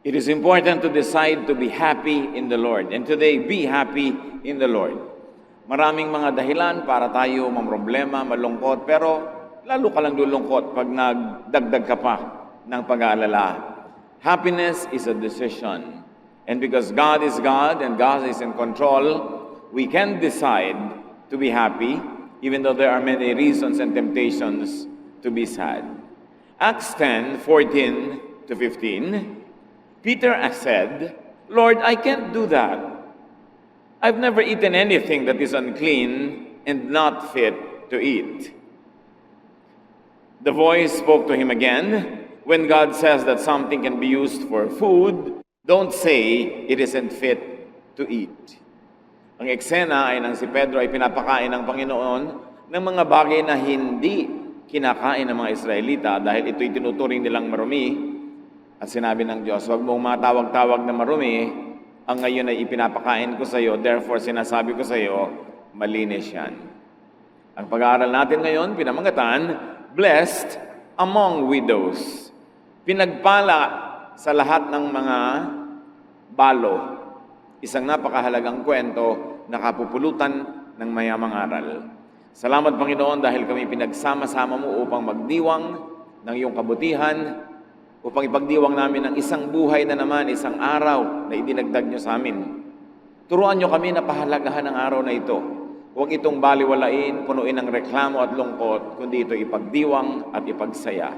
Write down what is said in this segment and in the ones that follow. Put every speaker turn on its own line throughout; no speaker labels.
It is important to decide to be happy in the Lord. And today, be happy in the Lord. Maraming mga dahilan para tayo mamroblema, malungkot, pero lalo ka lang lulungkot pag nagdagdag ka pa ng pag-aalala. Happiness is a decision. And because God is God and God is in control, we can decide to be happy even though there are many reasons and temptations to be sad. Acts 10:14 to 15, Peter said, "Lord, I can't do that. I've never eaten anything that is unclean and not fit to eat." The voice spoke to him again. When God says that something can be used for food, don't say it isn't fit to eat. Ang eksena ay nang si Pedro ay pinapakain ng Panginoon ng mga bagay na hindi kinakain ng mga Israelita dahil ito'y tinuturing nilang marumi. At sinabi ng Diyos, "Huwag mong matawag-tawag na marumi, ang ngayon ay ipinapakain ko sa iyo, therefore sinasabi ko sa iyo, malinis yan." Ang pag-aaral natin ngayon, pinamagatan, Blessed Among Widows. Pinagpala sa lahat ng mga balo. Isang napakahalagang kwento na kapupulutan ng mayamang aral. Salamat, Panginoon, dahil kami pinagsama-sama mo upang magdiwang ng iyong kabutihan, upang ipagdiwang namin ang isang buhay na naman, isang araw na idinagdag niyo sa amin. Turuan niyo kami na pahalagahan ang araw na ito. Huwag itong baliwalain, punuin ng reklamo at lungkot, kundi ito ipagdiwang at ipagsaya.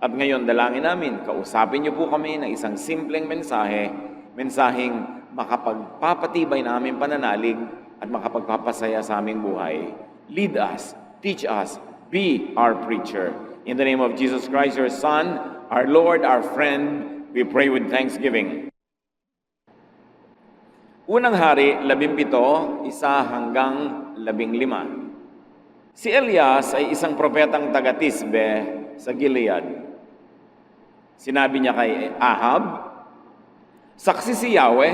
At ngayon, dalangin namin, kausapin niyo po kami ng isang simpleng mensaheng makapagpapatibay na aming pananalig at makapagpapasaya sa aming buhay. Lead us, teach us, be our preacher. In the name of Jesus Christ, your Son, our Lord, our friend, we pray with thanksgiving. Unang Hari, 17, 1 hanggang 15. Si Elias ay isang propetang taga-Tisbe sa Gilead. Sinabi niya kay Ahab, "Saksi si Yahweh,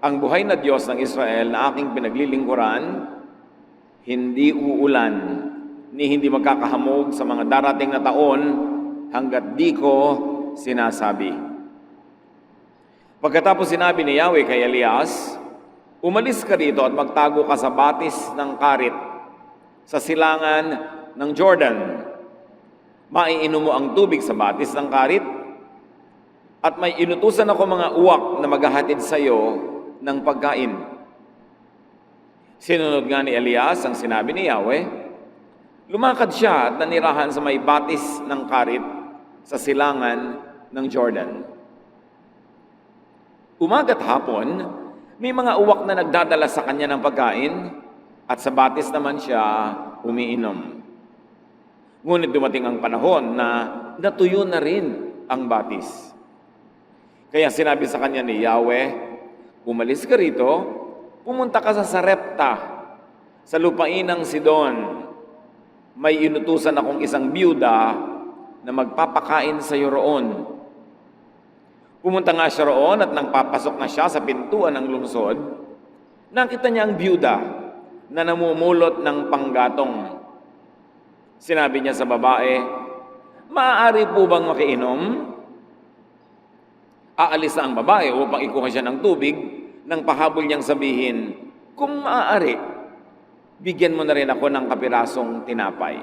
ang buhay na Diyos ng Israel na aking pinaglilingkuran, hindi uulan, ni hindi magkakahamog sa mga darating na taon hanggat di ko sinasabi." Pagkatapos sinabi ni Yahweh kay Elias, "Umalis ka rito at magtago ka sa batis ng Karit, sa silangan ng Jordan. Maiinom mo ang tubig sa batis ng Karit, at may inutusan ako mga uwak na maghahatid sa iyo ng pagkain." Sinunod nga ni Elias ang sinabi ni Yahweh. Lumakad siya at nanirahan sa may batis ng Karit sa silangan ng Jordan. Umaga't hapon, may mga uwak na nagdadala sa kanya ng pagkain at sa batis naman siya umiinom. Ngunit dumating ang panahon na natuyo na rin ang batis. Kaya sinabi sa kanya ni Yahweh, "Umalis ka rito, pumunta ka sa Sarepta, sa lupain ng Sidon. May inutusan akong isang biyuda na magpapakain sa iyo roon." Pumunta nga siya roon at nang papasok na siya sa pintuan ng lungsod, nakita niya ang biyuda na namumulot ng panggatong. Sinabi niya sa babae, "Maaari po bang makiinom?" Aalis na ang babae upang ikuha siya ng tubig nang pahabol niyang sabihin, "Kung maaari, bigyan mo na rin ako ng kapirasong tinapay."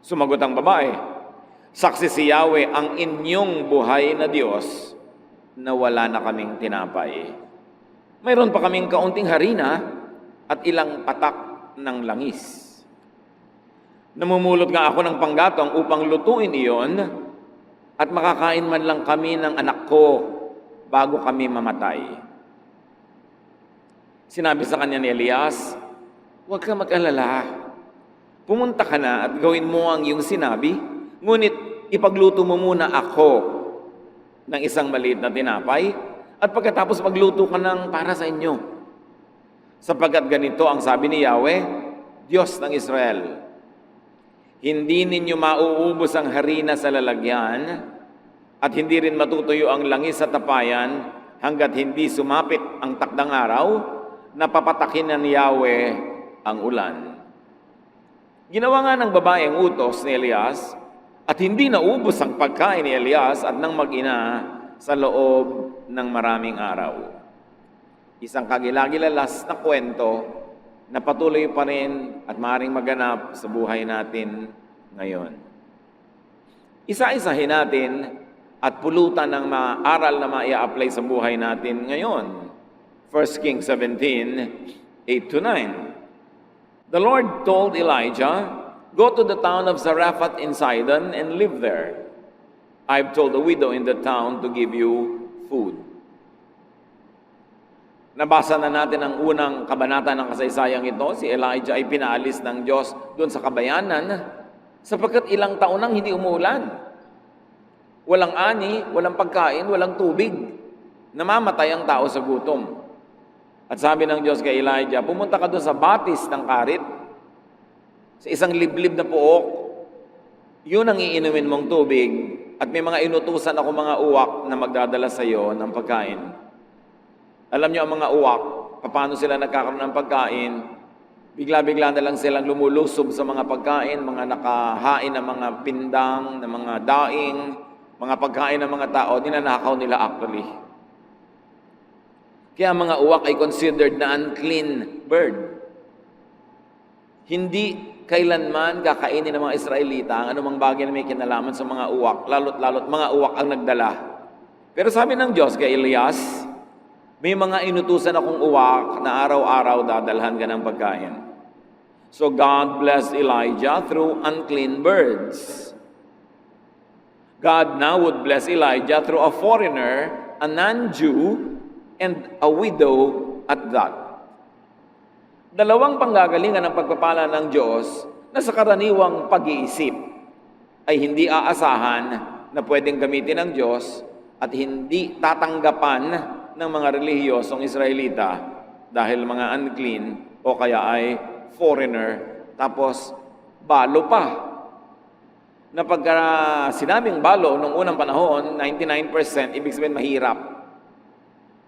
Sumagot ang babae, "Saksi si Yahweh, ang inyong buhay na Diyos, na wala na kaming tinapay. Mayroon pa kaming kaunting harina at ilang patak ng langis. Namumulot nga ako ng panggatong upang lutuin iyon at makakain man lang kami ng anak ko bago kami mamatay." Sinabi sa kanya ni Elias, "Huwag ka mag-alala. Pumunta ka na at gawin mo ang iyong sinabi, ngunit ipagluto mo muna ako ng isang maliit na tinapay at pagkatapos magluto ka ng para sa inyo. Sapagkat ganito ang sabi ni Yahweh, Diyos ng Israel, hindi ninyo mauubos ang harina sa lalagyan at hindi rin matutuyo ang langis sa tapayan hanggat hindi sumapit ang takdang araw na papatakin na ni Yahweh ang ulan." Ginawa nga ng babae ang utos ni Elias at hindi naubos ang pagkain ni Elias at ng mag-ina sa loob ng maraming araw. Isang kagilagilalas na kwento na patuloy pa rin at maaaring maganap sa buhay natin ngayon. Isa-isahin natin at pulutan ng mga aral na maia-apply sa buhay natin ngayon. 1 Kings 17, 8-9. The Lord told Elijah, "Go to the town of Zarephath in Sidon and live there. I've told the widow in the town to give you food." Nabasa na natin ang unang kabanata ng kasaysayang ito. Si Elijah ay pinaalis ng Diyos doon sa kabayanan sapagkat ilang taon nang hindi umuulan. Walang ani, walang pagkain, walang tubig. Namamatay ang tao sa gutom. At sabi ng Diyos kay Elijah, pumunta ka doon sa batis ng karit, sa isang liblib na puok, yun ang iinumin mong tubig, at may mga inutusan ako mga uwak na magdadala sa iyo ng pagkain. Alam niyo ang mga uwak, paano sila nagkakaroon ng pagkain? Bigla-bigla na lang silang lumulusob sa mga pagkain, mga nakahain ng mga pindang, ng mga daing, mga pagkain ng mga tao, ninanakaw nila actually. Kaya ang mga uwak ay considered na unclean bird. Hindi kailanman kakainin ng mga Israelita ang anumang bagay na may kinalaman sa mga uwak, lalo't mga uwak ang nagdala. Pero sabi ng Diyos kay Elias, may mga inutusan akong uwak na araw-araw dadalhan ka ng pagkain. So God blessed Elijah through unclean birds. God now would bless Elijah through a foreigner, a non-Jew, and a widow at that. Dalawang panggagalingan ng pagpapala ng Diyos na sa karaniwang pag-iisip ay hindi aasahan na pwedeng gamitin ng Diyos at hindi tatanggapan ng mga relihiyosong Israelita dahil mga unclean o kaya ay foreigner, tapos balo pa. Na pagka sinabing balo nung unang panahon, 99%, ibig sabihin mahirap.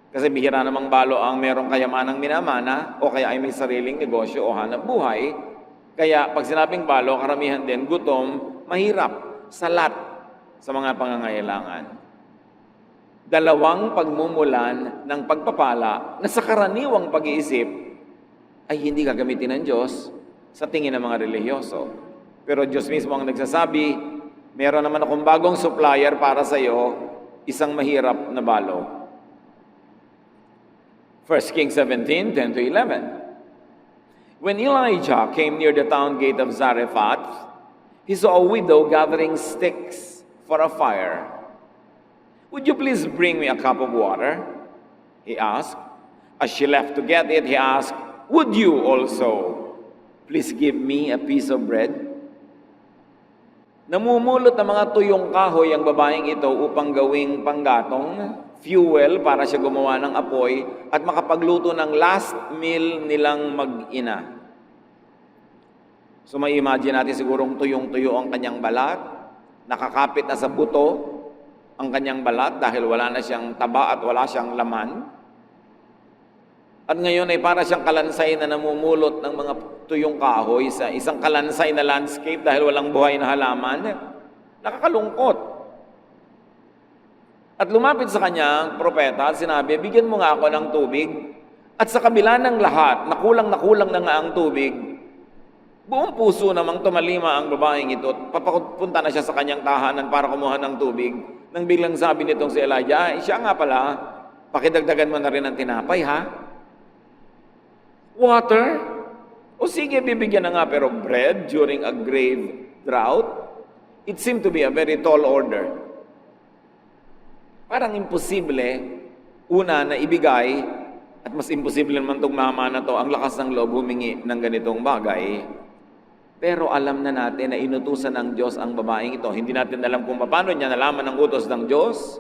Kasi bihira namang balo ang merong kayamanang minamana o kaya ay may sariling negosyo o hanap buhay. Kaya pag sinabing balo, karamihan din gutom, mahirap, salat sa mga pangangailangan. Dalawang pagmumulan ng pagpapala na sa karaniwang pag-iisip ay hindi gagamitin ng Diyos sa tingin ng mga relihiyoso. Pero Diyos mismo ang nagsasabi, meron naman akong bagong supplier para sa iyo, isang mahirap na balo. 1 Kings 17, 10-11. When Elijah came near the town gate of Zarephath, he saw a widow gathering sticks for a fire. "Would you please bring me a cup of water?" he asked. As she left to get it, he asked, "Would you also please give me a piece of bread?" Namumulot ng mga tuyong kahoy ang babaeng ito upang gawing panggatong, fuel para siya gumawa ng apoy at makapagluto ng last meal nilang mag-ina. So may imagine natin sigurong tuyong-tuyo ang kanyang balat, nakakapit na sa buto ang kanyang balat dahil wala na siyang taba at wala siyang laman. At ngayon ay para siyang kalansay na namumulot ng mga tuyong kahoy sa isang kalansay na landscape dahil walang buhay na halaman. Nakakalungkot. At lumapit sa kanya, propeta, at sinabi, "Bigyan mo nga ako ng tubig." At sa kabila ng lahat, nakulang na nga ang tubig, buong puso namang tumalima ang babaeng ito. Papapunta na siya sa kanyang tahanan para kumuha ng tubig. Nang biglang sabi nitong si Elijah, siya nga pala, pakidagdagan mo na rin ng tinapay, ha? Water? O sige, bibigyan na nga, pero bread during a grave drought? It seemed to be a very tall order. Parang imposible, una na ibigay, at mas imposible naman itong mama na to, ang lakas ng loob humingi ng ganitong bagay. Pero alam na natin na inutusan ng Diyos ang babaeng ito. Hindi natin alam kung paano niya nalaman ang utos ng Diyos.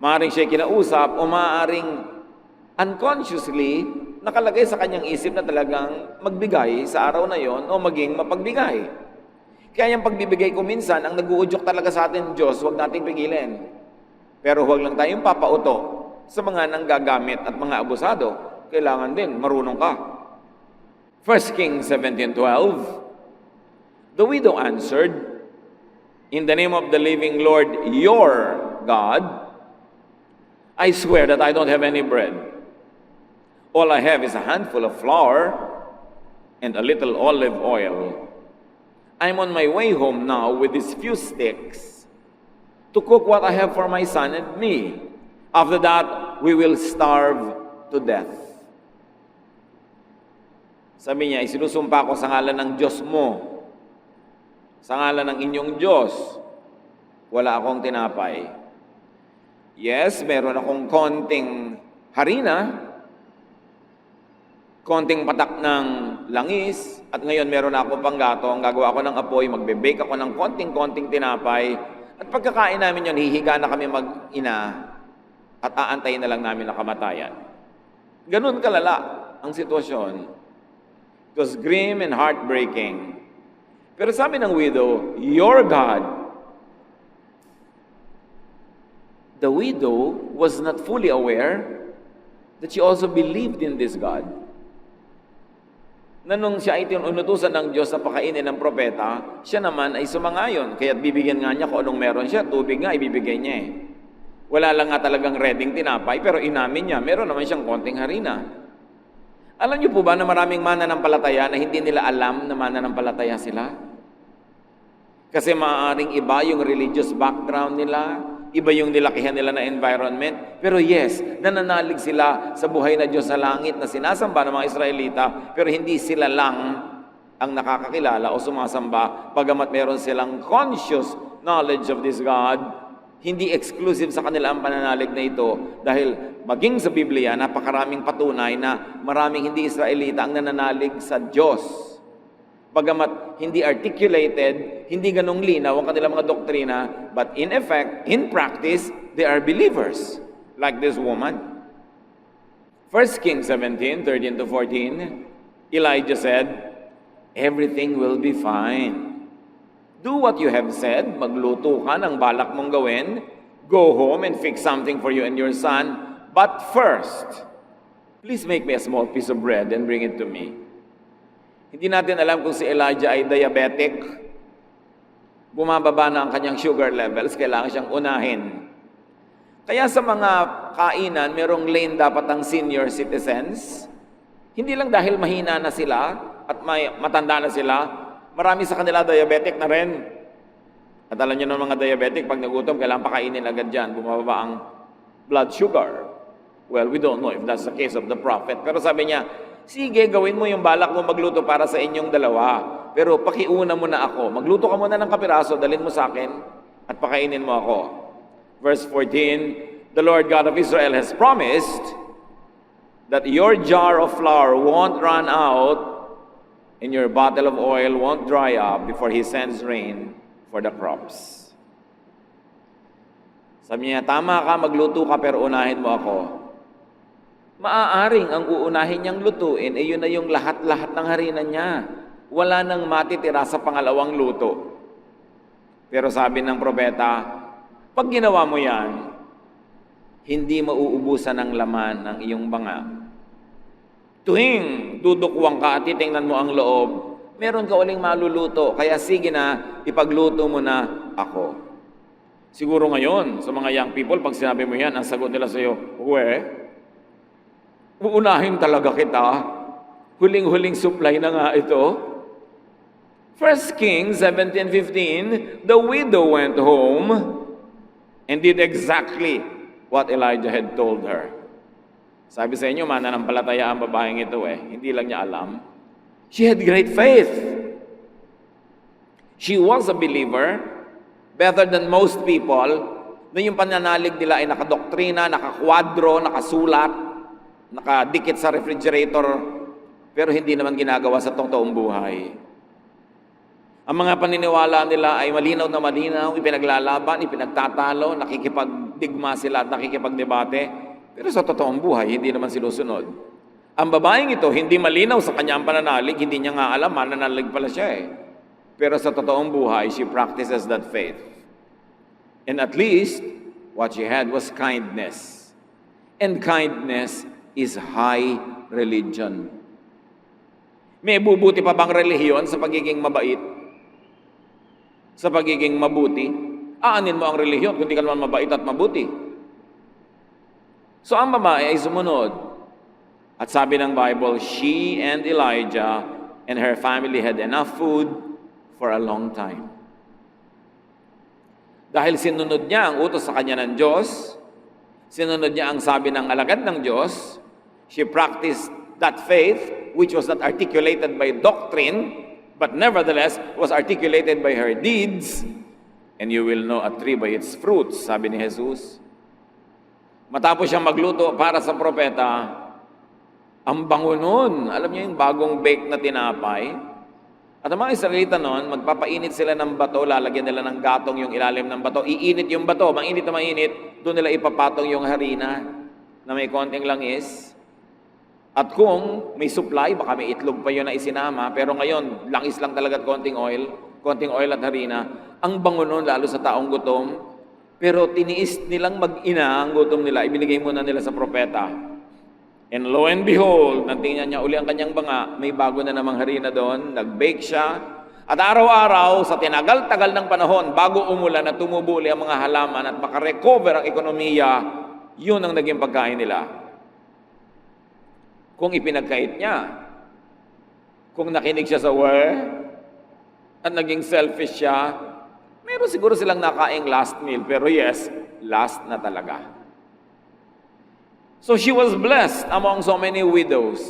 Maaaring siya kinausap o maaaring unconsciously nakalagay sa kanyang isip na talagang magbigay sa araw na yon o maging mapagbigay. Kaya yung pagbibigay ko minsan, ang nag-uudyok talaga sa atin, Diyos, huwag nating pigilin. Pero huwag lang tayong papauto sa mga nanggagamit at mga abusado. Kailangan din, marunong ka. 1 Kings 17:12. The widow answered, "In the name of the living Lord, your God, I swear that I don't have any bread. All I have is a handful of flour and a little olive oil. I'm on my way home now with these few sticks to cook what I have for my son and me. After that, we will starve to death. Sabi niya, isinusumpa ko sa ngalan ng Diyos mo, sa ngalan ng inyong Diyos, wala akong tinapay. Yes, meron akong konting harina, konting patak ng langis, at ngayon meron akong panggatong, gagawa ako ng apoy, magbe-bake ako ng konting-konting tinapay, at pagkakain namin yun, hihiga na kami mag-ina, at aantayin na lang namin ang kamatayan. Ganun kalala ang sitwasyon. It was grim and heartbreaking. Pero sabi ng widow, your God. The widow was not fully aware that she also believed in this God. Na nung siya ay tinutusan ng Diyos na pakainin ng propeta, siya naman ay sumangayon. Kaya't bibigyan nga niya kung anong meron siya. Tubig nga, ibibigay niya eh. Wala lang nga talagang reading tinapay, pero inamin niya, meron naman siyang konting harina. Alam niyo po ba na maraming mananampalataya na hindi nila alam na mananampalataya sila? Kasi maaaring iba yung religious background nila, iba yung nilakihan nila na environment. Pero yes, nananalig sila sa buhay na Diyos sa langit na sinasamba ng mga Israelita, pero hindi sila lang ang nakakakilala o sumasamba, bagamat meron silang conscious knowledge of this God. Hindi exclusive sa kanila ang pananalig na ito dahil maging sa Biblia, napakaraming patunay na maraming hindi Israelita ang nananalig sa Diyos. Bagamat hindi articulated, hindi ganong linaw ang kanilang mga doktrina, but in effect, in practice, they are believers, like this woman. 1 Kings 17:13-14, Elijah said, everything will be fine. Do what you have said, magluto ka ng balak mong gawin, go home and fix something for you and your son, but first, please make me a small piece of bread and bring it to me. Hindi natin alam kung si Elijah ay diabetic, bumababa na ang kanyang sugar levels, kailangan siyang unahin. Kaya sa mga kainan, merong lane dapat ang senior citizens, hindi lang dahil mahina na sila at matanda na sila, marami sa kanila diabetic na rin. At alam niyo ng mga diabetic, pag nagutom, kailangan pakainin agad dyan. Bumababa ang blood sugar. Well, we don't know if that's the case of the prophet. Pero sabi niya, sige, gawin mo yung balak mo magluto para sa inyong dalawa. Pero pakiuna mo na ako. Magluto ka muna ng kapiraso, dalhin mo sa akin, at pakainin mo ako. Verse 14, the Lord God of Israel has promised that your jar of flour won't run out and your bottle of oil won't dry up before He sends rain for the crops. Sabi niya, tama ka, magluto ka, pero unahin mo ako. Maaaring ang uunahin niyang lutuin, yun na yung lahat-lahat ng harina niya. Wala nang matitira sa pangalawang luto. Pero sabi ng propeta, pag ginawa mo yan, hindi mauubusan ng laman ng iyong banga. Tuwing dudukwang ka at titingnan mo ang loob, meron ka uling maluluto. Kaya sige na, ipagluto mo na ako. Siguro ngayon, sa mga young people, pag sinabi mo yan, ang sagot nila sa iyo, uunahin talaga kita. Huling-huling supply na nga ito. 1 Kings 17:15, the widow went home and did exactly what Elijah had told her. Sabi sa inyo, mananampalataya ang babaeng ito Hindi lang niya alam. She had great faith. She was a believer, better than most people, na yung pananalig nila ay nakadoktrina, nakakwadro, nakasulat, nakadikit sa refrigerator, pero hindi naman ginagawa sa totoong buhay. Ang mga paniniwala nila ay malinaw na malinaw, ipinaglalaban, ipinagtatalo, nakikipagdigma sila at nakikipagdebate, pero sa totoong buhay, hindi naman sinusunod. Ang babaeng ito, hindi malinaw sa kanyang pananalig, hindi niya nga alam, mananalig pala siya Pero sa totoong buhay, she practices that faith. And at least, what she had was kindness. And kindness is high religion. May bubuti pa bang relihiyon sa pagiging mabait? Sa pagiging mabuti? Aanin mo ang relihiyon kung di ka naman mabait at mabuti. So ang babae ay sumunod. At sabi ng Bible, she and Elijah and her family had enough food for a long time. Dahil sinunod niya ang utos sa kanya ng Diyos, sinunod niya ang sabi ng alagad ng Diyos, she practiced that faith which was not articulated by doctrine, but nevertheless was articulated by her deeds, and you will know a tree by its fruits, sabi ni Jesus. Matapos siyang magluto para sa propeta, ang bango nun. Alam niyo yung bagong bake na tinapay? At ang mga Israelita noon, magpapainit sila ng bato, lalagyan nila ng gatong yung ilalim ng bato, iinit yung bato, mainit na mainit, doon nila ipapatong yung harina na may konting langis. At kung may supply, baka may itlog pa yun na isinama, pero ngayon, langis lang talaga at konting oil at harina. Ang bango nun, lalo sa taong gutom, pero tiniis nilang mag-ina ang gutom nila, ibinigay muna nila sa propeta. And lo and behold, natingnan niya uli ang kanyang banga, may bago na namang harina doon, nag-bake siya, at araw-araw, sa tinagal-tagal ng panahon, bago umulan at tumubo uli ang mga halaman at makarecover ang ekonomiya, yun ang naging pagkain nila. Kung ipinagkait niya, kung nakinig siya sa word, at naging selfish siya, meron siguro silang nakaing last meal, pero yes, last na talaga. So she was blessed among so many widows.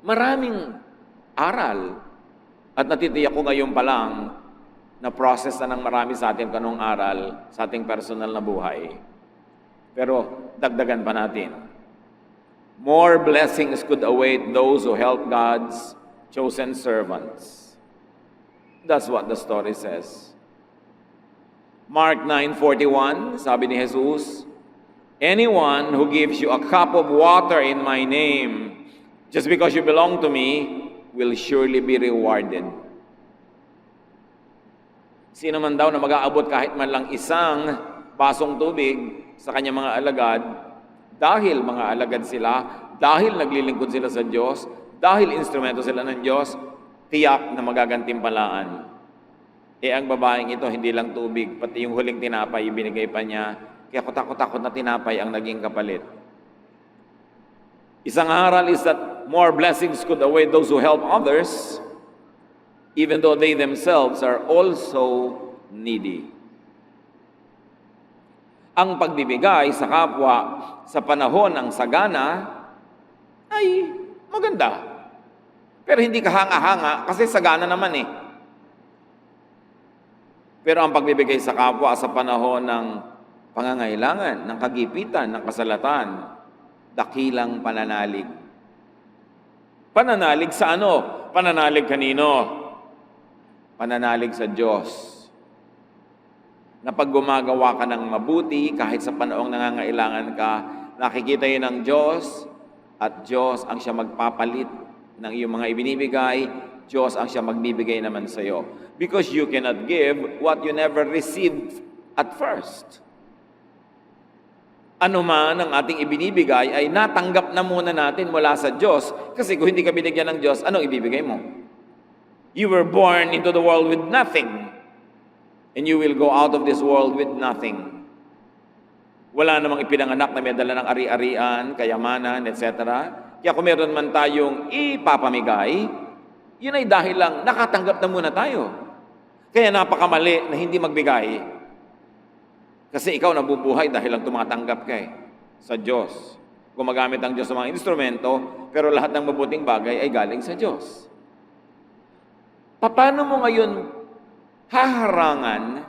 Maraming aral, at natitiyak ko ngayon pa lang, na process na ng marami sa ating kanong aral, sa ating personal na buhay. Pero dagdagan pa natin. More blessings could await those who help God's chosen servants. That's what the story says. Mark 9:41, sabi ni Jesus, anyone who gives you a cup of water in my name, just because you belong to me, will surely be rewarded. Sino man daw na mag-aabot kahit man lang isang basong tubig sa kanyang mga alagad, dahil mga alagad sila, dahil naglilingkod sila sa Diyos, dahil instrumento sila ng Diyos, tiyak na magagantimpalaan. Ang babaeng ito, hindi lang tubig, pati yung huling tinapay, ibinigay pa niya. Kaya kutakot-takot na tinapay ang naging kapalit. Isang aral is that more blessings could await those who help others, even though they themselves are also needy. Ang pagbibigay sa kapwa sa panahon ng sagana ay maganda. Pero hindi ka hanga-hanga kasi sagana naman eh. Pero ang pagbibigay sa kapwa sa panahon ng pangangailangan, ng kagipitan, ng kasalatan, dakilang pananalig. Pananalig sa ano? Pananalig kanino? Pananalig sa Diyos. Na pag gumagawa ka ng mabuti, kahit sa panahong nangangailangan ka, nakikita yun ng Diyos, at Diyos ang siya magpapalit ng iyong mga ibinibigay, Diyos ang siya magbibigay naman sa iyo. Because you cannot give what you never received at first. Ano man ang ating ibinibigay ay natanggap na muna natin mula sa Diyos, kasi kung hindi ka binigyan ng Diyos, anong ibibigay mo? You were born into the world with nothing. And you will go out of this world with nothing. Wala namang ipinanganak na may dala ng ari-arian, kayamanan, etc. Kaya kung meron man tayong ipapamigay, yun ay dahil lang nakatanggap na muna tayo. Kaya napakamali na hindi magbigay. Kasi ikaw nabubuhay dahil lang tumatanggap ka sa Diyos. Gumagamit ang Diyos sa mga instrumento, pero lahat ng mabuting bagay ay galing sa Diyos. Paano mo ngayon haharangan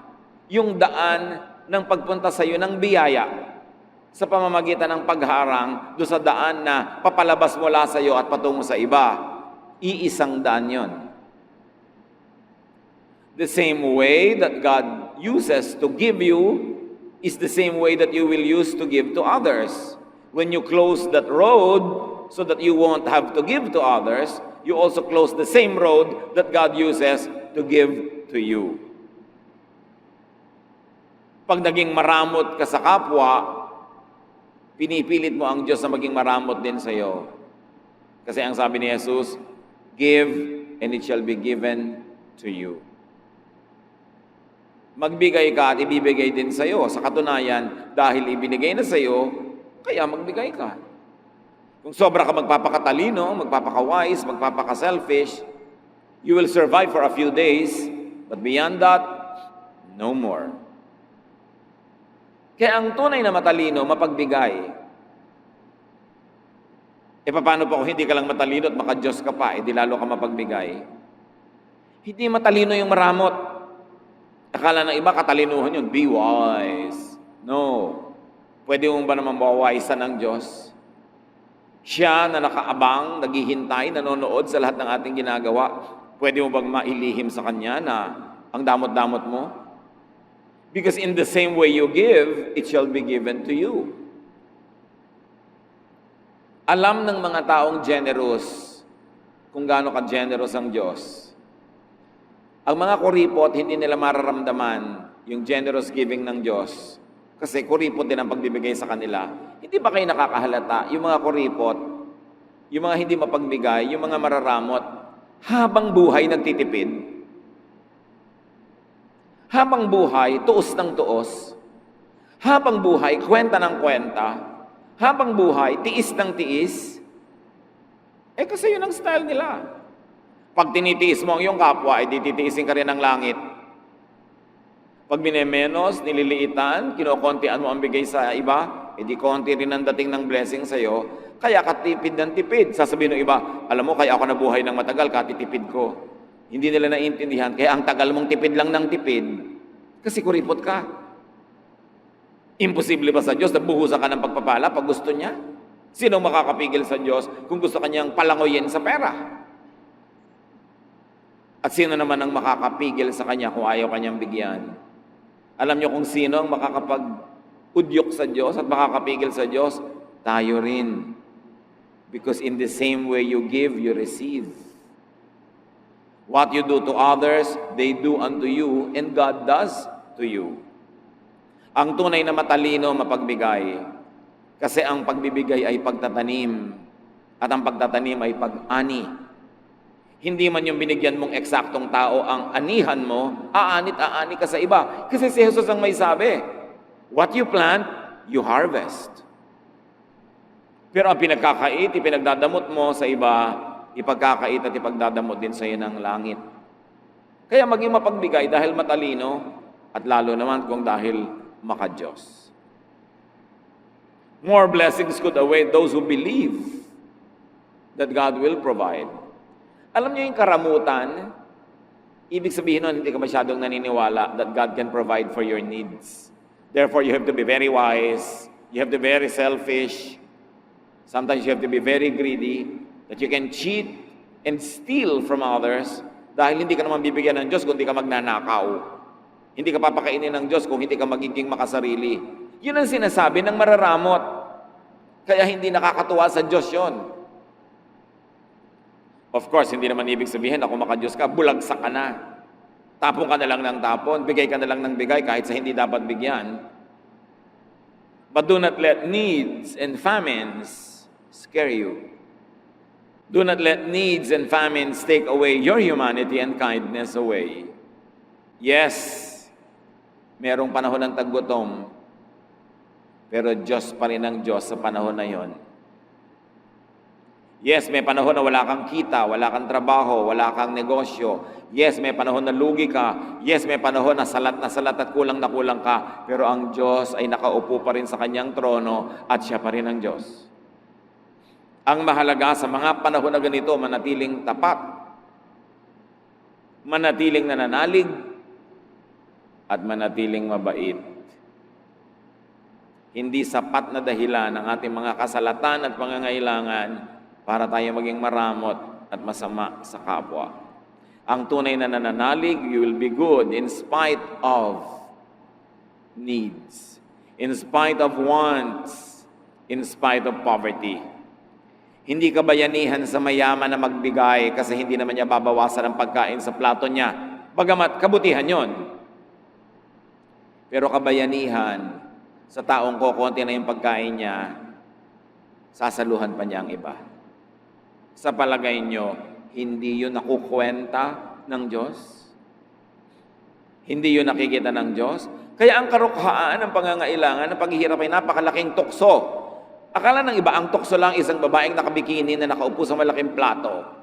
yung daan ng pagpunta sa iyo ng biyaya sa pamamagitan ng pagharang do sa daan na papalabas mula sa iyo at patungo sa iba? Iisang daan yon. The same way that God uses to give you is the same way that you will use to give to others. When you close that road so that you won't have to give to others, you also close the same road that God uses to give to you. Pag naging maramot ka sa kapwa, pinipilit mo ang Diyos na maging maramot din sa iyo. Kasi ang sabi ni Jesus, give and it shall be given to you. Magbigay ka at ibibigay din sa'yo. Sa katunayan, dahil ibinigay na sa'yo, kaya magbigay ka. Kung sobra ka magpapakatalino, magpapaka-wise, magpapaka-selfish, you will survive for a few days, but beyond that, no more. Kaya ang tunay na matalino, mapagbigay. E paano pa kung hindi ka lang matalino at maka-Diyos ka pa, di lalo ka mapagbigay? Hindi matalino yung maramot. Akala ng iba, katalinuhan yun, be wise. No. Pwede mo ba naman mawawisan ng Diyos? Siya na nakaabang, naghihintay, nanonood sa lahat ng ating ginagawa. Pwede mo bang mailihim sa Kanya na ang damot-damot mo? Because in the same way you give, it shall be given to you. Alam ng mga taong generous kung gaano ka-generous ang Diyos. Ang mga kuripot, hindi nila mararamdaman yung generous giving ng Diyos. Kasi kuripot din ang pagbibigay sa kanila. Hindi ba kayo nakakahalata? Yung mga kuripot, yung mga hindi mapagbigay, yung mga mararamot, habang buhay nagtitipid. Habang buhay, tuos ng tuos. Habang buhay, kwenta ng kwenta. Habang buhay, tiis ng tiis. Kasi yun ang style nila. Pag tinitiis mo ang iyong kapwa, titiisin ka rin ng langit. Pag minemenos, nililiitan, kinokontian mo ang bigay sa iba, di konti rin ang dating ng blessing sa'yo, kaya katipid ng tipid. Sasabihin ng iba, alam mo, kaya ako nabuhay ng matagal, katitipid ko. Hindi nila naiintindihan, kaya ang tagal mong tipid lang ng tipid, kasi kuripot ka. Imposible ba sa Diyos na buhusan ka ng pagpapala pag gusto niya? Sino makakapigil sa Diyos kung gusto kanyang palangoyin sa pera? At sino naman ang makakapigil sa Kanya kung ayaw Kanyang bigyan? Alam niyo kung sino ang makakapag-udyok sa Diyos at makakapigil sa Diyos? Tayo rin. Because in the same way you give, you receive. What you do to others, they do unto you, and God does to you. Ang tunay na matalino, mapagbigay. Kasi ang pagbibigay ay pagtatanim. At ang pagtatanim ay pag-ani. Hindi man yung binigyan mong eksaktong tao ang anihan mo, aanit-aani ka sa iba. Kasi si Jesus ang may sabi, what you plant, you harvest. Pero ang pinagkakait, ipinagdadamot mo sa iba, ipagkakait at ipagdadamot din sa iyo ng langit. Kaya maging mapagbigay dahil matalino at lalo naman kung dahil maka-Diyos. More blessings could await those who believe that God will provide. Alam niyo yung karamutan, ibig sabihin nun, hindi ka masyadong naniniwala that God can provide for your needs. Therefore, you have to be very wise, you have to be very selfish, sometimes you have to be very greedy, that you can cheat and steal from others dahil hindi ka naman bibigyan ng Diyos kung hindi ka magnanakaw. Hindi ka papakainin ng Diyos kung hindi ka magiging makasarili. Yun ang sinasabi ng mararamot. Kaya hindi nakakatuwa sa Diyos yun. Of course, hindi naman ibig sabihin na kung maka-Diyos ka, bulagsak ka na. Tapon ka na lang ng tapon, bigay ka na lang ng bigay kahit sa hindi dapat bigyan. But do not let needs and famines scare you. Do not let needs and famines take away your humanity and kindness away. Yes, merong panahon ng taggutom, pero Diyos pa rin ang Diyos sa panahon na yon. Yes, may panahon na wala kang kita, wala kang trabaho, wala kang negosyo. Yes, may panahon na lugi ka. Yes, may panahon na salat at kulang na kulang ka. Pero ang Diyos ay nakaupo pa rin sa kanyang trono at siya pa rin ang Diyos. Ang mahalaga sa mga panahon na ganito, manatiling tapat, manatiling nananalig, at manatiling mabait. Hindi sapat na dahilan ng ating mga kasalatan at pangangailangan para tayo maging maramot at masama sa kapwa. Ang tunay na nananalig, you will be good in spite of needs, in spite of wants, in spite of poverty. Hindi ka bayanihan sa mayaman na magbigay kasi hindi naman niya babawasan ang pagkain sa plato niya. Bagamat kabutihan yon. Pero kabayanihan sa taong kokonti na yung pagkain niya, sasaluhan pa niya ang iba. Sa palagay nyo, hindi yun nakukwenta ng Diyos? Hindi yun nakikita ng Diyos. Kaya ang karukhaan ng pangangailangan ng paghihirap ay napakalaking tukso. Akala ng iba, ang tukso lang isang babaeng nakabikini na nakaupo sa malaking plato.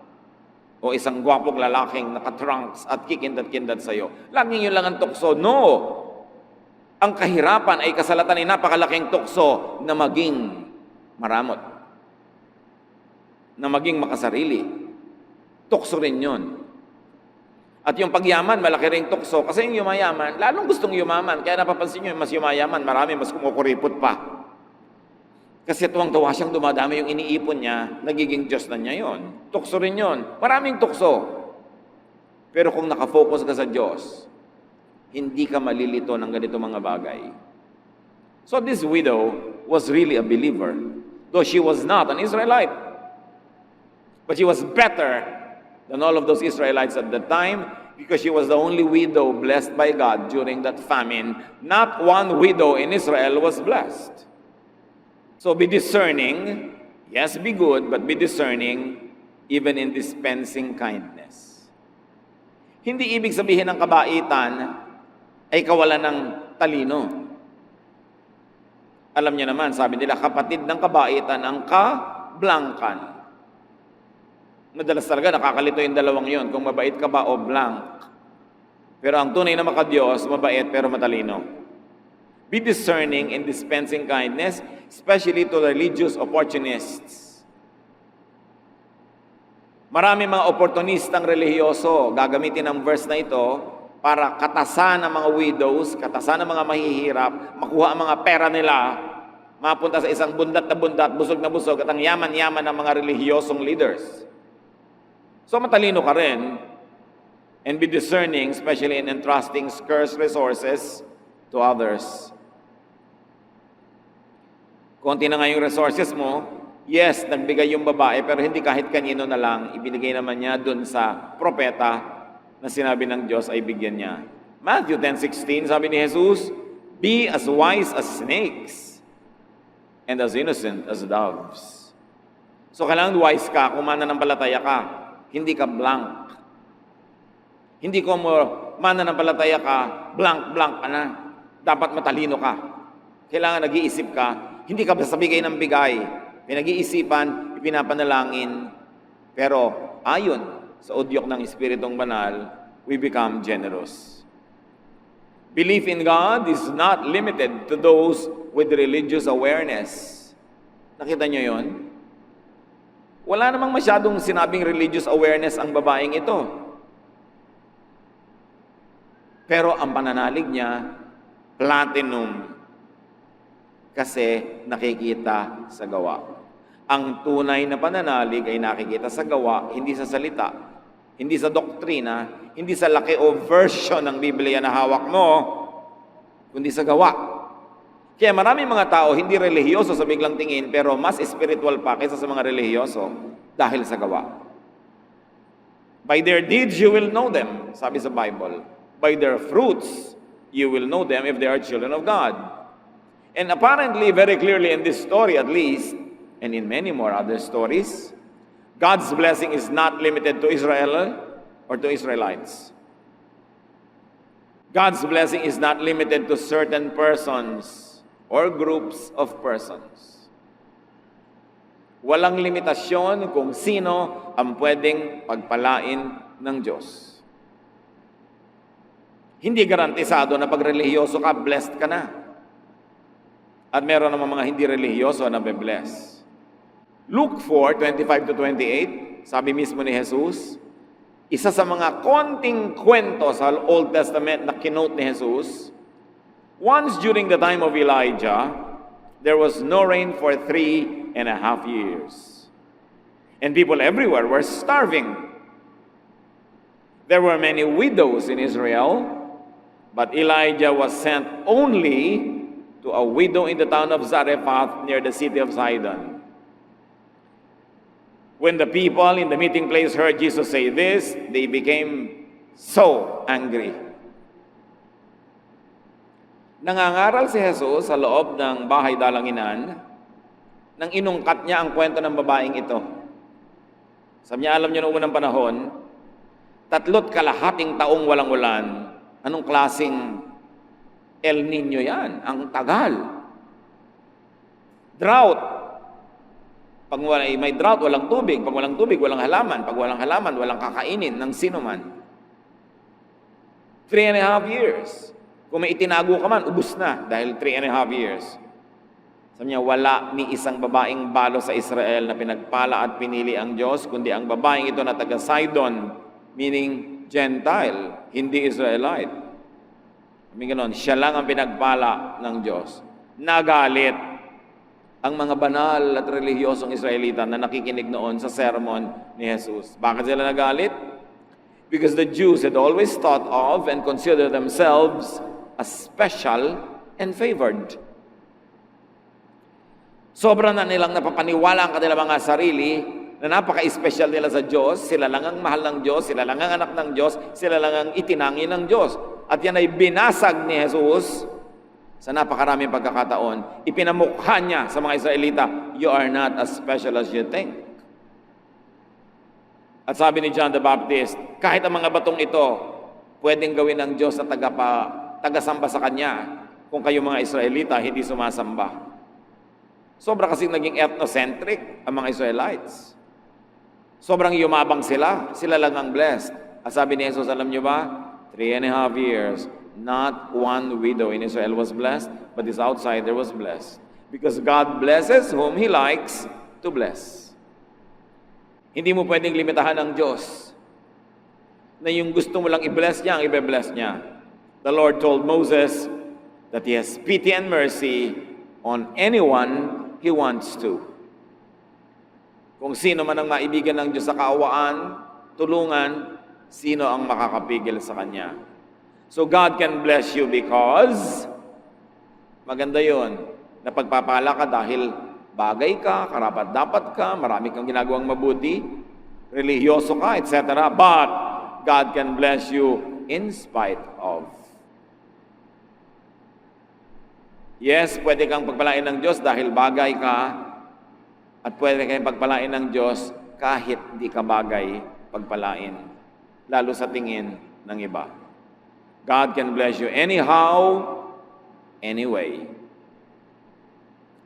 O isang gwapong lalaking nakatrunks at kikindat-kindat sa'yo. Laging yun lang ang tukso. No! Ang kahirapan ay kasalatan ay napakalaking tukso na maging maramot. Na maging makasarili. Tukso rin yun. At yung pagyaman, malaki ring tukso. Kasi yung yumayaman, lalong gustong yumaman. Kaya napapansin nyo, mas yumayaman, marami, mas kumukuripot pa. Kasi tuwang-tuwa siyang dumadami yung iniipon niya, nagiging Diyos na niya yon. Tukso rin yon. Maraming tukso. Pero kung nakafocus ka sa Diyos, hindi ka malilito ng ganito mga bagay. So this widow was really a believer, though she was not an Israelite. But she was better than all of those Israelites at the time because she was the only widow blessed by God during that famine. Not one widow in Israel was blessed. So be discerning. Yes, be good, but be discerning even in dispensing kindness. Hindi ibig sabihin ng kabaitan ay kawalan ng talino. Alam niyo naman, sabi nila, kapatid ng kabaitan ang kablangkan. Madalas talaga nakakalito yung dalawang yon, kung mabait ka ba o blank. Pero ang tunay na makadiyos, mabait pero matalino. Be discerning in dispensing kindness, especially to religious opportunists. Marami mga oportunistang relihiyoso gagamitin ang verse na ito para katasan ang mga widows, katasan ang mga mahihirap, makuha ang mga pera nila, mapunta sa isang bundat na bundat, busog na busog, at ang yaman-yaman ng mga relihiyosong leaders. So matalino ka rin, and be discerning, especially in entrusting scarce resources to others. Konti na nga yung resources mo, yes, nagbigay yung babae, pero hindi kahit kanino na lang, ibinigay naman niya dun sa propeta na sinabi ng Diyos ay bigyan niya. Matthew 10:16, sabi ni Jesus, be as wise as snakes and as innocent as doves. So kailangan wise ka, kung mananampalataya ka, hindi ka blank. Hindi ko mo mananampalataya ka, blank ka na. Dapat matalino ka. Kailangan nag-iisip ka, hindi ka basta bigay ng bigay. Pinag-iisipan, ipinapanalangin. Pero ayon sa udyok ng Espiritong Banal, we become generous. Belief in God is not limited to those with religious awareness. Nakita niyo yon? Wala namang masyadong sinabing religious awareness ang babaeng ito. Pero ang pananalig niya, platinum. Kasi nakikita sa gawa. Ang tunay na pananalig ay nakikita sa gawa, hindi sa salita, hindi sa doktrina, hindi sa laki o version ng Biblia na hawak mo, kundi sa gawa. Kaya maraming mga tao hindi relihiyoso sa biglang tingin, pero mas spiritual pa kaysa sa mga relihiyoso dahil sa gawa. By their deeds you will know them, sabi sa Bible. By their fruits you will know them if they are children of God. And apparently, very clearly in this story at least, and in many more other stories, God's blessing is not limited to Israel or to Israelites. God's blessing is not limited to certain persons or groups of persons. Walang limitasyon kung sino ang pwedeng pagpalain ng Diyos. Hindi garantisado na pag relihiyoso ka, blessed ka na. At meron naman mga hindi relihiyoso na be-bless. Luke 4:25-28, sabi mismo ni Jesus, isa sa mga konting kwento sa Old Testament na kinote ni Jesus, once during the time of Elijah, there was no rain for 3.5 years. And people everywhere were starving. There were many widows in Israel, but Elijah was sent only to a widow in the town of Zarephath near the city of Sidon. When the people in the meeting place heard Jesus say this, they became so angry. Nangangaral si Jesus sa loob ng bahay dalanginan nang inungkat niya ang kwento ng babaeng ito. Sabi niya, alam niyo noong unang panahon, 3 kalahating taong walang ulan Anong klaseng El Nino yan? Ang tagal. Drought. Pag may drought, walang tubig. Pag walang tubig, walang halaman. Pag walang halaman, walang kakainin ng sino man. 3.5 years. Kung may itinago ka man, ubus na dahil 3.5 years. Sabi niya, wala ni isang babaeng balo sa Israel na pinagpala at pinili ang Diyos, kundi ang babaeng ito na taga Sidon, meaning Gentile, hindi Israelite. Sabi ganon, siya lang ang pinagpala ng Diyos. Nagalit ang mga banal at relihiyosong Israelita na nakikinig noon sa sermon ni Jesus. Bakit sila nagalit? Because the Jews had always thought of and considered themselves as special and favored. Sobra na nilang napapaniwala ang kanilang mga sarili na napaka-espesyal nila sa Diyos. Sila lang ang mahal ng Diyos, sila lang ang anak ng Diyos, sila lang ang itinangi ng Diyos. At yan ay binasag ni Jesus sa napakaraming pagkakataon. Ipinamukha niya sa mga Israelita, you are not as special as you think. At sabi ni John the Baptist, kahit ang mga batong ito, pwedeng gawin ng Diyos na tagasamba sa Kanya kung kayo mga Israelita hindi sumasamba. Sobra kasing naging ethnocentric ang mga Israelites. Sobrang yumabang sila. Sila lang ang blessed. At sabi ni Jesus, alam niyo ba? 3.5 years, not one widow in Israel was blessed, but this outsider was blessed. Because God blesses whom He likes to bless. Hindi mo pwedeng limitahan ng Diyos na yung gusto mo lang i-bless niya, ang i-bless niya. The Lord told Moses that He has pity and mercy on anyone He wants to. Kung sino man ang maibigan ng Diyos sa kaawaan, tulungan, sino ang makakapigil sa Kanya. So God can bless you because, maganda yon, na pagpapala ka dahil bagay ka, karapat-dapat ka, marami kang ginagawang mabuti, religyoso ka, etc. But God can bless you in spite of. Yes, pwede kang pagpalain ng Diyos dahil bagay ka, at pwede kang pagpalain ng Diyos kahit di ka bagay pagpalain, lalo sa tingin ng iba. God can bless you anyhow, anyway.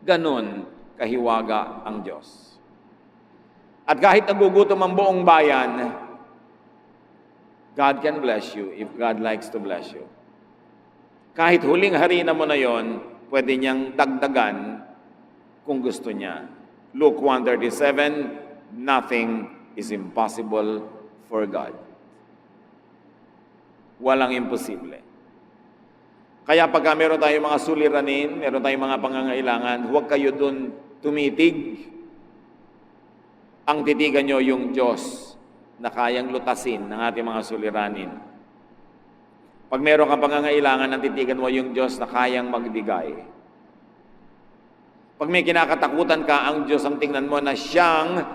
Ganun kahiwaga ang Diyos. At kahit nagugutom ang buong bayan, God can bless you if God likes to bless you. Kahit huling harina mo na yon, pwede niyang dagdagan kung gusto niya. Luke 1:37, nothing is impossible for God. Walang imposible. Kaya pagka meron tayong mga suliranin, meron tayong mga pangangailangan, huwag kayo dun tumitig. Ang titigan nyo yung Diyos na kayang lutasin ng ating mga suliranin. Pag meron kang pangangailangan, ang titigan mo yung Diyos na kayang magbigay. Pag may kinakatakutan ka, ang Diyos ang tingnan mo na siyang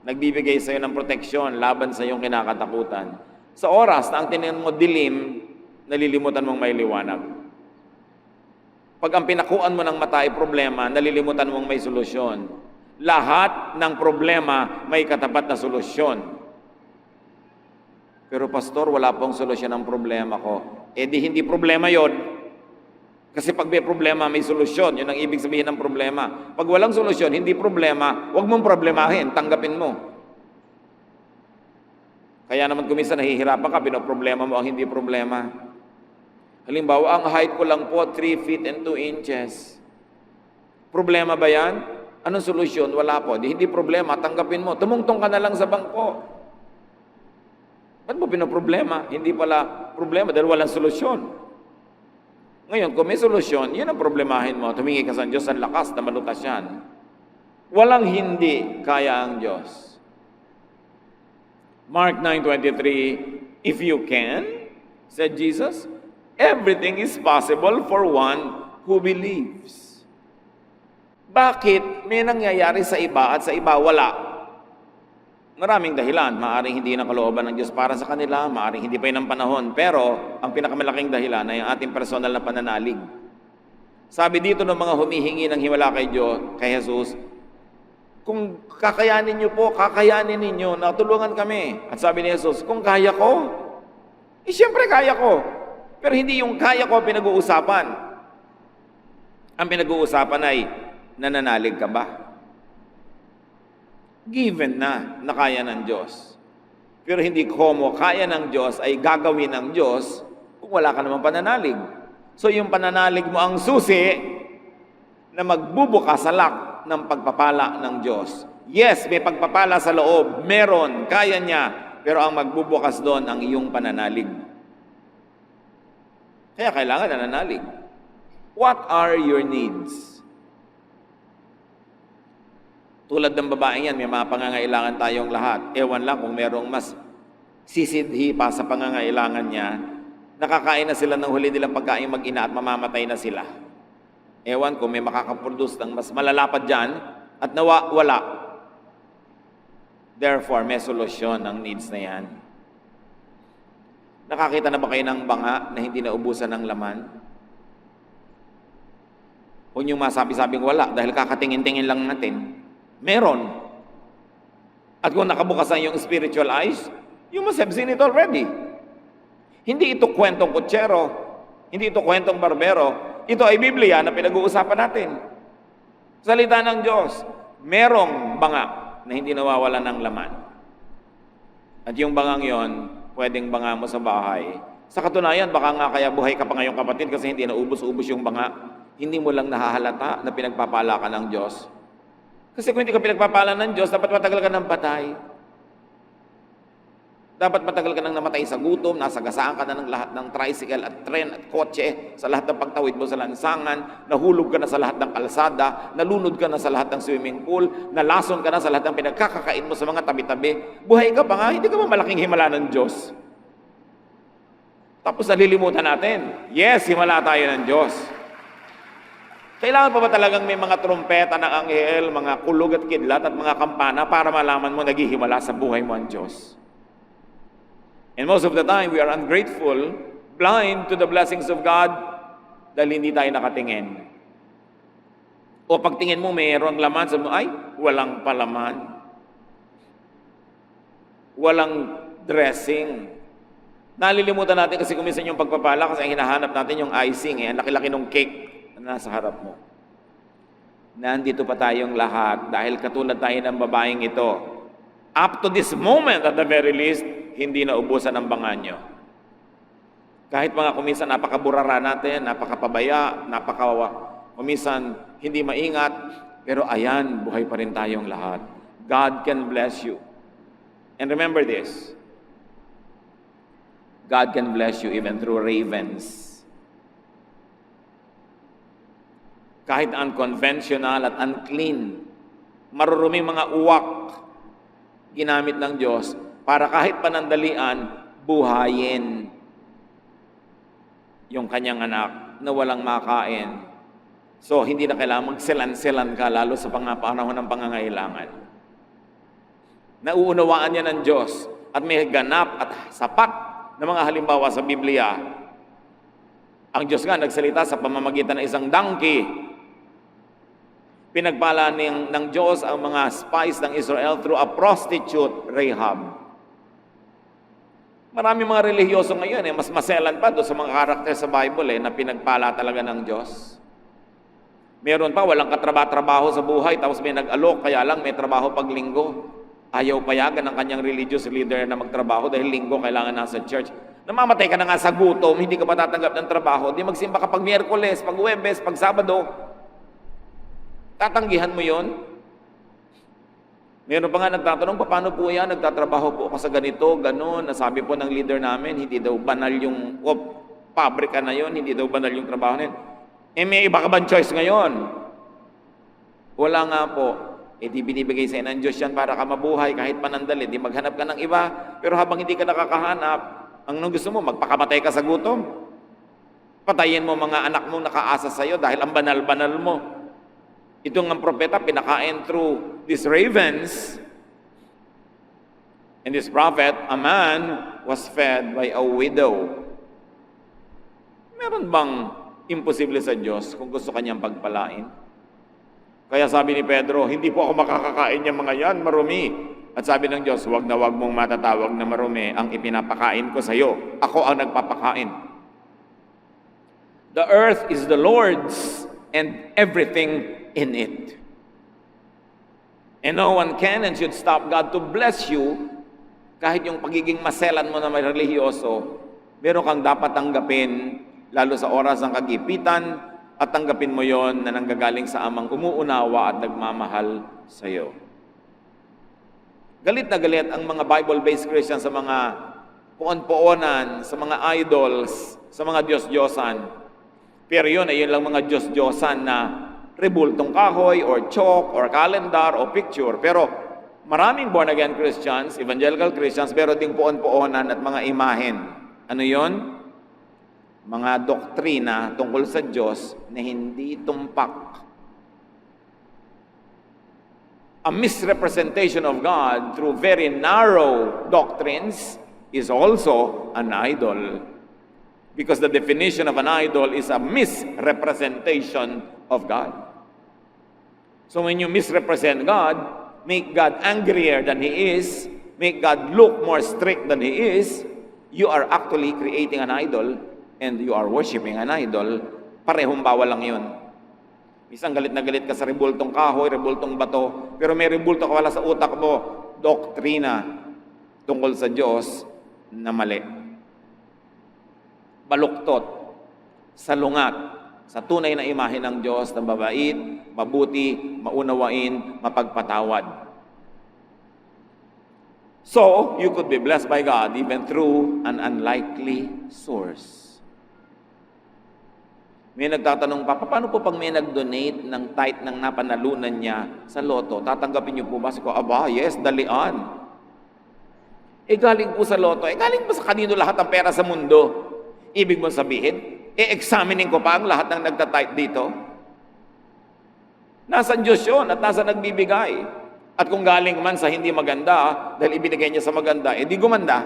nagbibigay sa iyo ng proteksyon laban sa iyong kinakatakutan. Sa oras na ang tingnan mo dilim, nalilimutan mong may liwanag. Pag ang pinakuan mo ng mata ay problema, nalilimutan mong may solusyon. Lahat ng problema may katapat na solusyon. Pero pastor, wala pong solusyon ang problema ko. Eh di hindi problema yon. Kasi pag may problema, may solusyon. Yun ang ibig sabihin ng problema. Pag walang solusyon, hindi problema, huwag mong problemahin, tanggapin mo. Kaya naman kumisa nahihirapan ka, pinoproblema mo ang hindi problema. Halimbawa, ang height ko lang po, 3 feet and 2 inches. Problema ba yan? Anong solusyon? Wala po. Di hindi problema, tanggapin mo. Tumungtong ka na lang sa bangko. Ba't mo pinoproblema? Hindi pala problema dahil walang solusyon. Ngayon, kung may solusyon, yun ang problemahin mo. Tumingi ka sa Diyos ang lakas na malutas yan. Walang hindi kaya ang Diyos. Mark 9:23, if you can, said Jesus, everything is possible for one who believes. Bakit may nangyayari sa iba at sa iba wala? Maraming dahilan. Maaring hindi ng kalooban ng Diyos para sa kanila, maaring hindi pa yun ang panahon. Pero, ang pinakamalaking dahilan ay ang ating personal na pananalig. Sabi dito ng mga humihingi ng himala kay Diyos, kay Jesus, kung kakayanin niyo po, kakayanin ninyo, natulungan kami. At sabi ni Jesus, kung kaya ko, siyempre kaya ko. Pero hindi yung kaya ko pinag-uusapan. Ang pinag-uusapan ay, nananalig ka ba? Given na kaya ng Diyos. Pero hindi como kaya ng Diyos ay gagawin ng Diyos kung wala ka namang pananalig. So yung pananalig mo ang susi na magbubukas sa lock ng pagpapala ng Diyos. Yes, may pagpapala sa loob. Meron, kaya niya. Pero ang magbubukas doon ang iyong pananalig. Kaya kailangan nananalig. What are your needs? Tulad ng babaeng yan, may mga pangangailangan tayong lahat. Ewan lang kung merong mas sisidhi pa sa pangangailangan niya, nakakain na sila ng huli nilang pagkain mag-ina at mamamatay na sila. Ewan kung may makakaproduce ng mas malalapad dyan at wala. Therefore, may solusyon ang needs na yan. Nakakita na ba kayo ng banga na hindi naubusan ng laman? Huwag niyong masabi-sabing wala dahil kakatingin-tingin lang natin. Meron. At kung nakabukasan yung spiritual eyes, you must have seen it already. Hindi ito kwentong kutsero. Hindi ito kwentong barbero. Ito ay Biblia na pinag-uusapan natin. Salita ng Diyos. Merong banga na hindi nawawala ng laman. At yung bangang yon, pwedeng banga mo sa bahay. Sa katunayan, baka nga kaya buhay ka pa ngayong kapatid kasi hindi naubos-ubos yung banga. Hindi mo lang nahahalata na pinagpapala ka ng Diyos. Kasi kung hindi ka pinagpapala ng Diyos, dapat matagal ka ng patay. Dapat matagal ka nang namatay sa gutom, nasagasaan ka na ng lahat ng tricycle at tren at kotse, sa lahat ng pagtawid mo sa lansangan, nahulog ka na sa lahat ng kalsada, nalunod ka na sa lahat ng swimming pool, nalason ka na sa lahat ng pinagkakakain mo sa mga tabi-tabi. Buhay ka pa nga, hindi ka ba malaking himala ng Diyos? Tapos nalilimutan natin, yes, himala tayo ng Diyos. Kailangan pa ba talagang may mga trompeta ng anghel, mga kulog at kidlat at mga kampana para malaman mo naghihimala sa buhay mo ang Diyos? And most of the time, we are ungrateful, blind to the blessings of God dahil hindi tayo nakatingin. O pagtingin mo, mayroong laman, sabi mo, ay, walang palaman. Walang dressing. Nalilimutan natin kasi kuminsan yung pagpapala kasi ang hinahanap natin yung icing, ang laki-laki ng cake na nasa harap mo. Nandito pa tayong lahat dahil katulad tayo ng babaeng ito. Up to this moment, at the very least, hindi na ubusan ang banga nyo. Kahit mga kuminsan napakaburara natin, napakapabaya, kuminsan hindi maingat, pero ayan, buhay pa rin tayong lahat. God can bless you. And remember this, God can bless you even through ravens. Kahit unconventional at unclean, maruruming mga uwak, ginamit ng Diyos para kahit panandalian, buhayin yung kanyang anak na walang makain. So, hindi na kailangan magselan-selan ka, lalo sa panahon ng pangangailangan. Nauunawaan niya ng Diyos at may ganap at sapat na mga halimbawa sa Biblia. Ang Diyos nga nagsalita sa pamamagitan ng isang donkey. Pinagpala ng Diyos ang mga spies ng Israel through a prostitute, Rahab. Marami mga relihiyoso ngayon, mas maselan pa doon sa mga karakter sa Bible na pinagpala talaga ng Diyos. Meron pa, walang katrabaho sa buhay, tapos may nag-alok, kaya lang may trabaho pag linggo. Ayaw payagan ng kanyang religious leader na magtrabaho dahil linggo kailangan nasa church. Namamatay ka na nga sa gutom, hindi ka pa tatanggap ng trabaho, di magsimba ka pag Miyerkules, pag Huwebes, pag Sabado. Tatanggihan mo yon? Meron pa nga nagtatanong, paano po yan? Nagtatrabaho po ako sa ganito, ganun. Nasabi po ng leader namin, hindi daw banal yung pabrika na yon, hindi daw banal yung trabaho na yun. May iba ka bang choice ngayon? Wala nga po. Di binibigay sa'yo ng Diyos yan para ka mabuhay kahit panandali. Di maghanap ka ng iba. Pero habang hindi ka nakakahanap, ang gusto mo, magpakamatay ka sa gutom. Patayin mo mga anak mo nakaasa sa'yo dahil ang banal-banal mo. Itong ang propeta, pinakain through these ravens. And this prophet, a man, was fed by a widow. Meron bang imposible sa Diyos kung gusto kanyang pagpalain? Kaya sabi ni Pedro, hindi po ako makakakain yung mga yan, marumi. At sabi ng Diyos, wag na wag mong matatawag na marumi ang ipinapakain ko sa iyo. Ako ang nagpapakain. The earth is the Lord's and everything in it. And no one can and should stop God to bless you. Kahit yung pagiging maselan mo na may relihiyoso, meron kang dapat tanggapin, lalo sa oras ng kagipitan, at tanggapin mo yon na nanggagaling sa amang umuunawa at nagmamahal sa iyo. Galit na galit ang mga Bible-based Christians sa mga puon-puonan, sa mga idols, sa mga Diyos-Diyosan. Pero yun ay yun lang mga Diyos-Diyosan na rebultong kahoy, or chalk, or calendar, o picture. Pero maraming born-again Christians, evangelical Christians, pero ding puon-puonan at mga imahen. Ano yon? Mga doktrina tungkol sa Diyos na hindi tumpak. A misrepresentation of God through very narrow doctrines is also an idol. Because the definition of an idol is a misrepresentation of God. So when you misrepresent God, make God angrier than He is, make God look more strict than He is, you are actually creating an idol and you are worshiping an idol. Parehong bawal lang yun. Isang galit na galit ka sa rebultong kahoy, rebultong bato, pero may rebulto ka wala sa utak mo, doktrina tungkol sa Diyos na mali. Baluktot, salungat, sa tunay na imahe ng Diyos na mabait, mabuti, maunawain, mapagpatawad. So, you could be blessed by God even through an unlikely source. May nagtatanong pa, paano po pag may nag-donate ng tithe ng napanalunan niya sa loto, tatanggapin niyo po ba? Sabi ko, aba, yes, dalian. Galing po sa loto. Galing po sa kanino lahat ang pera sa mundo? Ibig mo sabihin, examining ko pa ang lahat ng nagtatithe dito? Nasa Diyos yun at nasa nagbibigay. At kung galing man sa hindi maganda, dahil ibinigay niya sa maganda, di gumanda.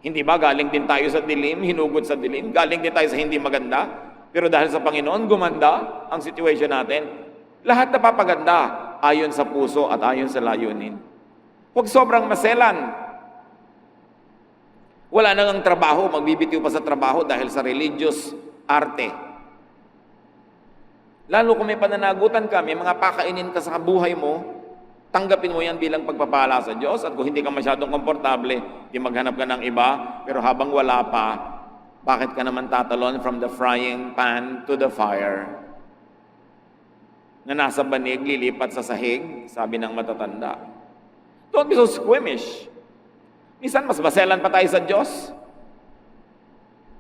Hindi ba galing din tayo sa dilim, hinugod sa dilim? Galing din tayo sa hindi maganda? Pero dahil sa Panginoon, gumanda ang situation natin. Lahat na papaganda ayon sa puso at ayon sa layunin. Huwag sobrang maselan. Wala nang ang trabaho, magbibitiw pa sa trabaho dahil sa religious arte. Lalo kung may pananagutan ka, may mga pakainin ka sa buhay mo, tanggapin mo yan bilang pagpapala sa Diyos. At kung hindi ka masyadong komportable, di maghanap ka ng iba. Pero habang wala pa, bakit ka naman tatalon from the frying pan to the fire? Na nasa banig, lilipat sa sahig, sabi ng matatanda. Don't be so squeamish. Minsan, mas baselan pa tayo sa Diyos.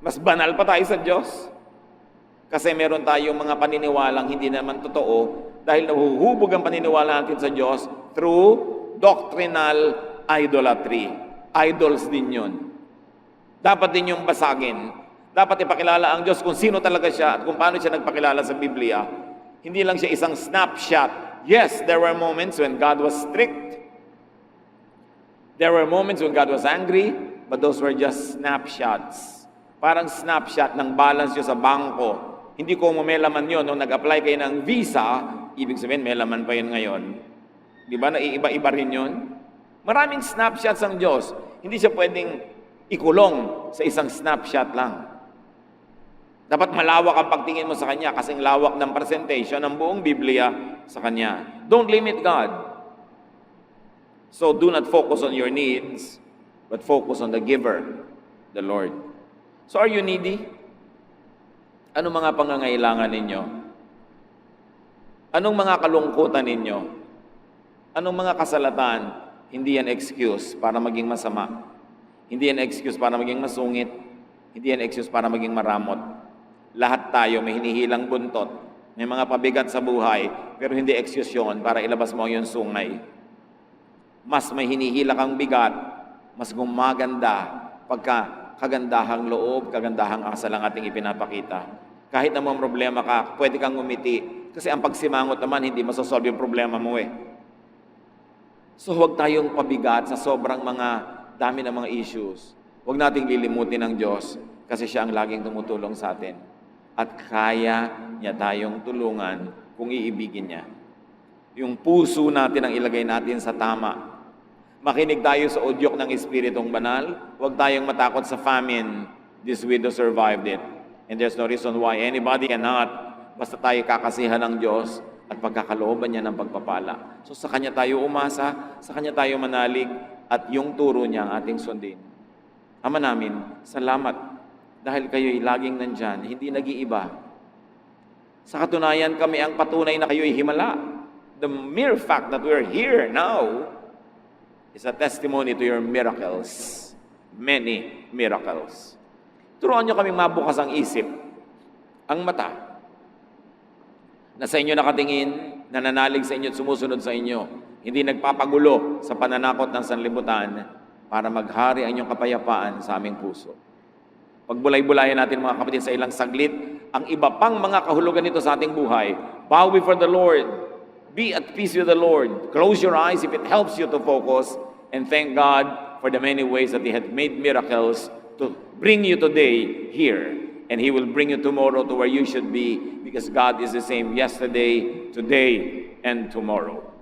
Mas banal pa tayo sa Diyos. Kasi meron tayong mga paniniwalang hindi naman totoo dahil nahuhubog ang paniniwala natin sa Diyos through doctrinal idolatry. Idols din yun. Dapat din yung basagin. Dapat ipakilala ang Diyos kung sino talaga siya at kung paano siya nagpakilala sa Biblia. Hindi lang siya isang snapshot. Yes, there were moments when God was strict. There were moments when God was angry, but those were just snapshots. Parang snapshot ng balance nyo sa bangko. Hindi ko may laman yun. Nung nag-apply kayo ng visa, ibig sabihin may laman pa yun ngayon. Di ba? Naiiba-iba rin yun. Maraming snapshots ang Diyos. Hindi siya pwedeng ikulong sa isang snapshot lang. Dapat malawak ang pagtingin mo sa Kanya kasing lawak ng presentation ng buong Biblia sa Kanya. Don't limit God. So do not focus on your needs, but focus on the giver, the Lord. So are you needy? Anong mga pangangailangan ninyo? Anong mga kalungkutan ninyo? Anong mga kasalatan? Hindi yan excuse para maging masama. Hindi yan excuse para maging masungit. Hindi yan excuse para maging maramot. Lahat tayo may hinihilang buntot. May mga pabigat sa buhay, pero hindi excuse yun para ilabas mo yung sungay. Mas may hinihila kang bigat, mas gumaganda pagka kagandahang loob, kagandahang asal ang ating ipinapakita. Kahit na mga problema ka, pwede kang umiti. Kasi ang pagsimangot naman, hindi masosolve yung problema mo eh. So huwag tayong pabigat sa sobrang dami ng mga issues. Huwag nating lilimutin ng Diyos kasi siya ang laging tumutulong sa atin. At kaya niya tayong tulungan kung iibigin niya. Yung puso natin ang ilagay natin sa tama. Makinig tayo sa udyok ng Espiritong Banal. Huwag tayong matakot sa famine. This widow survived it. And there's no reason why anybody cannot, basta tayo kakasihan ng Diyos at pagkakalooban niya ng pagpapala. So sa Kanya tayo umasa, sa Kanya tayo manalig, at yung turo niya ang ating sundin. Ama namin, salamat dahil kayo'y laging nandyan, hindi nag-iiba. Sa katunayan, kami ang patunay na kayo'y himala. The mere fact that we're here now is a testimony to your miracles. Many miracles. Turuan niyo kaming mabukas ang isip, ang mata, na sa inyo nakatingin, nananalig sa inyo at sumusunod sa inyo, hindi nagpapagulo sa pananakot ng sanlibutan para maghari ang inyong kapayapaan sa aming puso. Pagbulay-bulayan natin mga kapatid sa ilang saglit, ang iba pang mga kahulugan nito sa ating buhay. Bow before the Lord. Be at peace with the Lord. Close your eyes if it helps you to focus, and thank God for the many ways that He had made miracles to bring you today here. And He will bring you tomorrow to where you should be, because God is the same yesterday, today, and tomorrow.